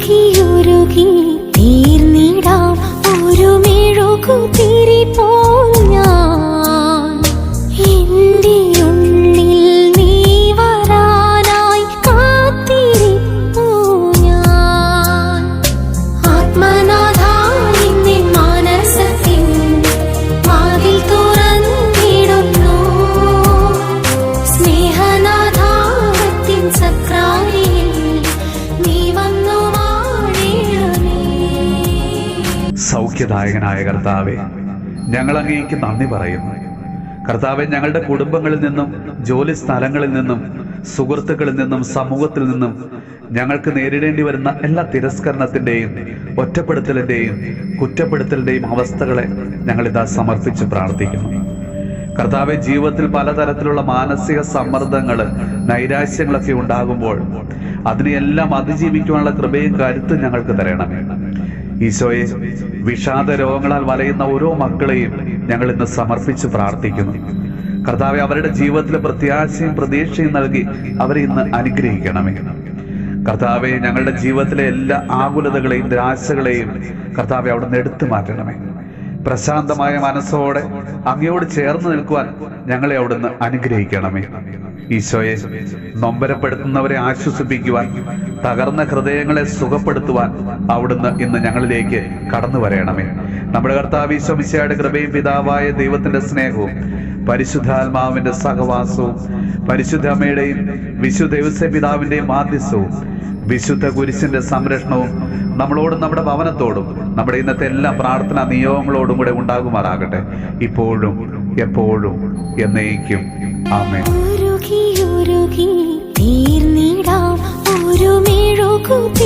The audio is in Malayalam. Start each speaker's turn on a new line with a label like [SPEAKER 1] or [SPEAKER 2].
[SPEAKER 1] ഉരുകി തീർന്നിടാം ഒരു മെഴുകുതിരി പോൽ ഞാൻ. എന്റെ ഉള്ളിൽ നീ വരാനായി കാത്തിരിപ്പൂ ഞാൻ. ആത്മനാഥാ നിന്റെ മനസ്സത്തിൻ വാതിൽ തുറന്നിടുന്നു. സ്നേഹനാഥാത്തിൻ സക്രാരിയിൽ നീ വന്നു വാഴണമേ.
[SPEAKER 2] സൗഖ്യദായകനായ കർത്താവേ, ഞങ്ങൾ അങ്ങേക്ക് നന്ദി പറയുന്നു. കർത്താവെ, ഞങ്ങളുടെ കുടുംബങ്ങളിൽ നിന്നും ജോലി സ്ഥലങ്ങളിൽ നിന്നും സുഹൃത്തുക്കളിൽ നിന്നും സമൂഹത്തിൽ നിന്നും ഞങ്ങൾക്ക് നേരിടേണ്ടി വരുന്ന എല്ലാ തിരസ്കരണത്തിന്റെയും ഒറ്റപ്പെടുത്തലിന്റെയും കുറ്റപ്പെടുത്തലിന്റെയും അവസ്ഥകളെ ഞങ്ങളിതാ സമർപ്പിച്ച് പ്രാർത്ഥിക്കുന്നു. കർത്താവെ, ജീവിതത്തിൽ പലതരത്തിലുള്ള മാനസിക സമ്മർദ്ദങ്ങള് നൈരാശ്യങ്ങളൊക്കെ ഉണ്ടാകുമ്പോൾ അതിനെയെല്ലാം അതിജീവിക്കുവാനുള്ള കൃപയും കരുത്തും ഞങ്ങൾക്ക് തരണമേ. ഈശോയെ, വിഷാദ രോഗങ്ങളാൽ വലയുന്ന ഓരോ മക്കളെയും ഞങ്ങൾ ഇന്ന് സമർപ്പിച്ച് പ്രാർത്ഥിക്കുന്നു. കർത്താവെ, അവരുടെ ജീവിതത്തിൽ പ്രത്യാശയും പ്രതീക്ഷയും നൽകി അവരെ ഇന്ന് അനുഗ്രഹിക്കണമേ. കർത്താവെ, ഞങ്ങളുടെ ജീവിതത്തിലെ എല്ലാ ആകുലതകളെയും നിരാശകളെയും കർത്താവെ അവിടുന്ന് എടുത്തു മാറ്റണമേ. പ്രശാന്തമായ മനസ്സോടെ അങ്ങയോട് ചേർന്ന് നിൽക്കുവാൻ ഞങ്ങളെ അവിടുന്ന് അനുഗ്രഹിക്കണമേ. ഈശോയെ, നൊമ്പരപ്പെടുത്തുന്നവരെ ആശ്വസിപ്പിക്കുവാൻ, തകർന്ന ഹൃദയങ്ങളെ സുഖപ്പെടുത്തുവാൻ അവിടുന്ന് ഇന്ന് ഞങ്ങളിലേക്ക് കടന്നു വരയണമേ. നമ്മുടെ കർത്താവ് ഈശോ മിശിഹായുടെ കൃപയും പിതാവായ ദൈവത്തിന്റെ സ്നേഹവും പരിശുദ്ധാത്മാവിന്റെ സഹവാസവും പരിശുദ്ധ അമ്മയുടെയും വിശുദ്ധ ഔസേപ്പ് പിതാവിന്റെയും മാധ്യസ്ഥവും വിശുദ്ധ കുരിശിന്റെ സംരക്ഷണവും നമ്മളോടും നമ്മുടെ ഭവനത്തോടും നമ്മുടെ ഇന്നത്തെ എല്ലാ പ്രാർത്ഥനാ നിയോഗങ്ങളോടും കൂടെ ഉണ്ടാകുമാറാകട്ടെ, ഇപ്പോഴും എപ്പോഴും എന്നേക്കും. ആമേൻ.
[SPEAKER 1] ഉരുകി തീർന്നിടാം ഒരു മെഴുകുതിരി